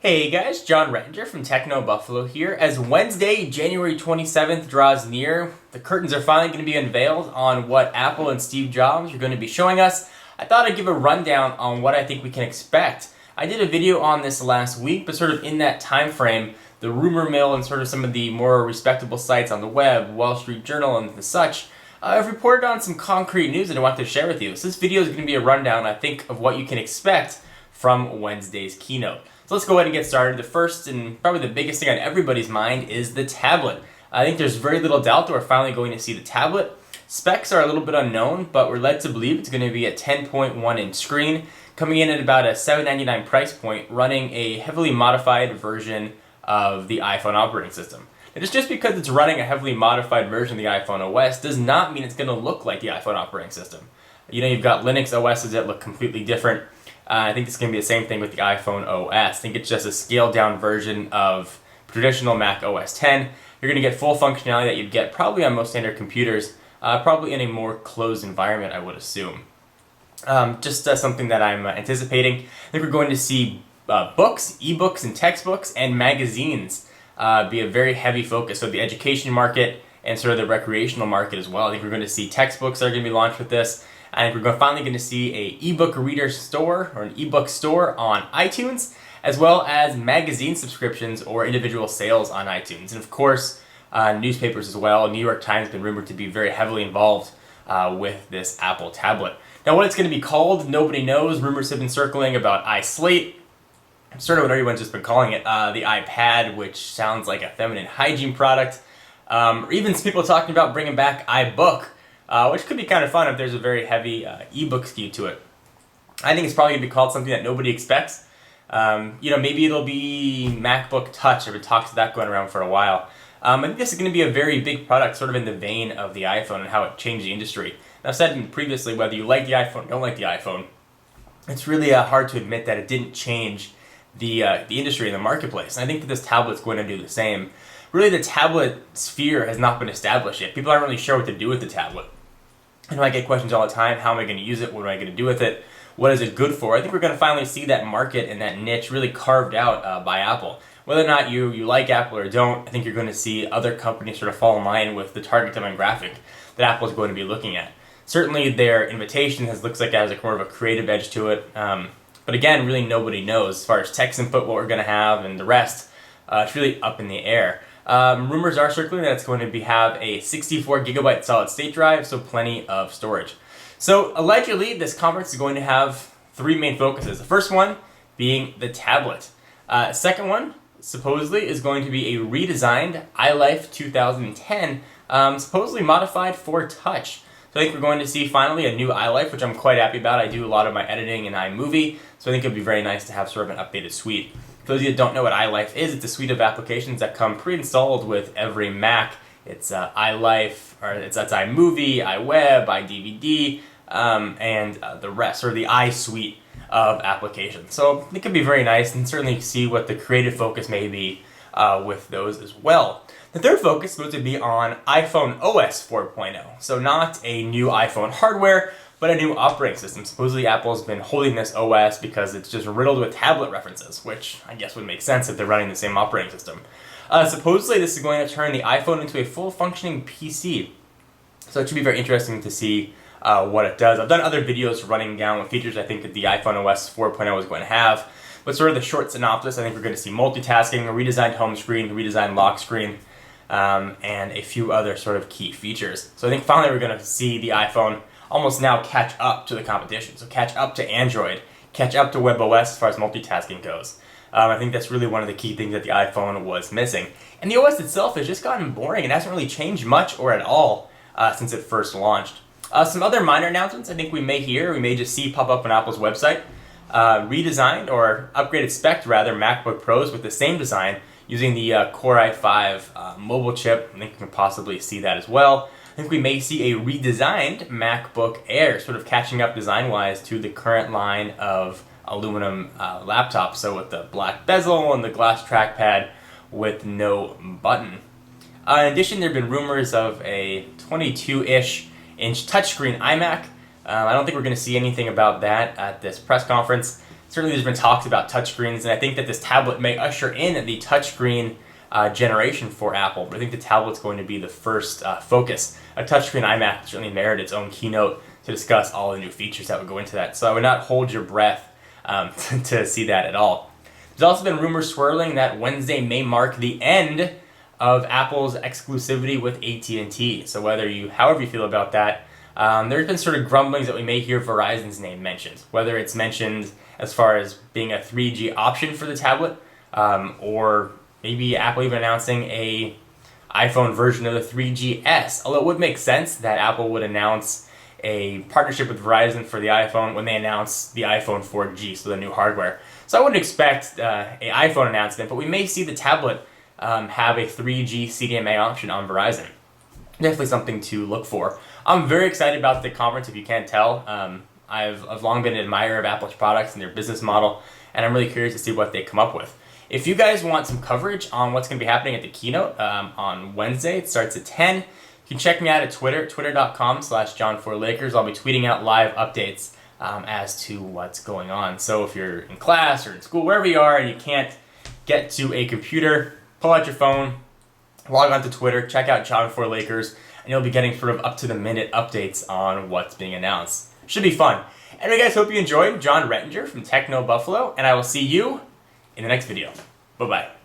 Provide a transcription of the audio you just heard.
Hey guys, John Rettinger from TechnoBuffalo here. As Wednesday, January 27th draws near, the curtains are finally going to be unveiled on what Apple and Steve Jobs are going to be showing us. I thought I'd give a rundown on what I think we can expect. I did a video on this last week, but sort of in that time frame, the rumor mill and sort of some of the more respectable sites on the web, Wall Street Journal and the such, I've reported on some concrete news that I want to share with you. So this video is going to be a rundown, I think, of what you can expect from Wednesday's keynote. So let's go ahead and get started. The first and probably the biggest thing on everybody's mind is the tablet. I think there's very little doubt that we're finally going to see the tablet. Specs are a little bit unknown, but we're led to believe it's going to be a 10.1 inch screen, coming in at about a $799 price point, running a heavily modified version of the iPhone operating system. And just because it's running a heavily modified version of the iPhone OS does not mean it's going to look like the iPhone operating system. You know, you've got Linux OSs that look completely different. I think it's going to be the same thing with the iPhone OS. I think it's just a scaled down version of traditional Mac OS X. You're going to get full functionality that you'd get probably on most standard computers, probably in a more closed environment, I would assume. Just something that I'm anticipating. I think we're going to see books, ebooks, and textbooks, and magazines be a very heavy focus. So the education market and sort of the recreational market as well. I think we're going to see textbooks that are going to be launched with this. I think we're finally going to see a ebook reader store or an ebook store on iTunes, as well as magazine subscriptions or individual sales on iTunes. And of course, newspapers as well. New York Times has been rumored to be very heavily involved with this Apple tablet. Now what it's going to be called, nobody knows. Rumors have been circling about iSlate, sort of what everyone's just been calling it, the iPad, which sounds like a feminine hygiene product. Or even some people talking about bringing back iBook, which could be kind of fun if there's a very heavy ebook skew to it. I think it's probably going to be called something that nobody expects. Maybe it'll be MacBook Touch. I've been talking to that going around for a while. I think this is going to be a very big product, sort of in the vein of the iPhone and how it changed the industry. And I've said previously, whether you like the iPhone or don't like the iPhone, it's really hard to admit that it didn't change the industry and the marketplace. And I think that this tablet's going to do the same. Really, the tablet sphere has not been established yet. People aren't really sure what to do with the tablet. I get questions all the time. How am I going to use it? What am I going to do with it? What is it good for? I think we're going to finally see that market and that niche really carved out by Apple. Whether or not you like Apple or don't, I think you're going to see other companies sort of fall in line with the target demographic that Apple is going to be looking at. Certainly their invitation looks like it has more of a creative edge to it. But again, really nobody knows. As far as text input, what we're going to have, and the rest, it's really up in the air. Rumors are circulating that it's going to have a 64 gigabyte solid state drive, so plenty of storage. So allegedly, this conference is going to have three main focuses. The first one being the tablet. Second one, supposedly, is going to be a redesigned iLife 2010, supposedly modified for touch. So I think we're going to see finally a new iLife, which I'm quite happy about. I do a lot of my editing in iMovie, so I think it would be very nice to have sort of an updated suite. For those of you that don't know what iLife is, it's a suite of applications that come pre-installed with every Mac. It's iLife, or that's iMovie, iWeb, iDVD, and the rest, or the iSuite of applications. So it could be very nice, and certainly see what the creative focus may be with those as well. The third focus is going to be on iPhone OS 4.0. So not a new iPhone hardware, but a new operating system. Supposedly Apple's been holding this OS because it's just riddled with tablet references, which I guess would make sense if they're running the same operating system. Supposedly this is going to turn the iPhone into a full functioning PC. So it should be very interesting to see what it does. I've done other videos running down what features I think that the iPhone OS 4.0 is going to have. But sort of the short synopsis, I think we're going to see multitasking, a redesigned home screen, a redesigned lock screen, and a few other sort of key features. So I think finally we're going to see the iPhone almost now catch up to the competition. So catch up to Android, catch up to WebOS as far as multitasking goes. I think that's really one of the key things that the iPhone was missing. And the OS itself has just gotten boring. It hasn't really changed much or at all since it first launched. Some other minor announcements I think we may just see pop up on Apple's website. Redesigned or upgraded spec rather MacBook Pros with the same design using the Core i5 mobile chip. I think we can possibly see that as well. I think we may see a redesigned MacBook Air, sort of catching up design-wise to the current line of aluminum laptops. So with the black bezel and the glass trackpad with no button. In addition, there have been rumors of a 22-ish inch touchscreen iMac. I don't think we're going to see anything about that at this press conference. Certainly there's been talks about touchscreens, and I think that this tablet may usher in the touchscreen generation for Apple. But I think the tablet's going to be the first focus. A touchscreen iMac certainly merited its own keynote to discuss all the new features that would go into that. So I would not hold your breath to see that at all. There's also been rumors swirling that Wednesday may mark the end of Apple's exclusivity with AT&T. So however you feel about that, there's been sort of grumblings that we may hear Verizon's name mentioned, whether it's mentioned as far as being a 3G option for the tablet, or maybe Apple even announcing a iPhone version of the 3GS. Although it would make sense that Apple would announce a partnership with Verizon for the iPhone when they announce the iPhone 4G, so the new hardware. So I wouldn't expect an iPhone announcement, but we may see the tablet have a 3G CDMA option on Verizon. Definitely something to look for. I'm very excited about the conference, if you can't tell. I've long been an admirer of Apple's products and their business model, and I'm really curious to see what they come up with. If you guys want some coverage on what's going to be happening at the keynote on Wednesday, it starts at 10. You can check me out at Twitter, twitter.com/John4Lakers. I'll be tweeting out live updates as to what's going on. So if you're in class or in school, wherever you are, and you can't get to a computer, pull out your phone, log on to Twitter, check out John4Lakers, and you'll be getting sort of up-to-the-minute updates on what's being announced. Should be fun. Anyway, guys, hope you enjoyed. John Rettinger from TechnoBuffalo, and I will see you in the next video. Bye-bye.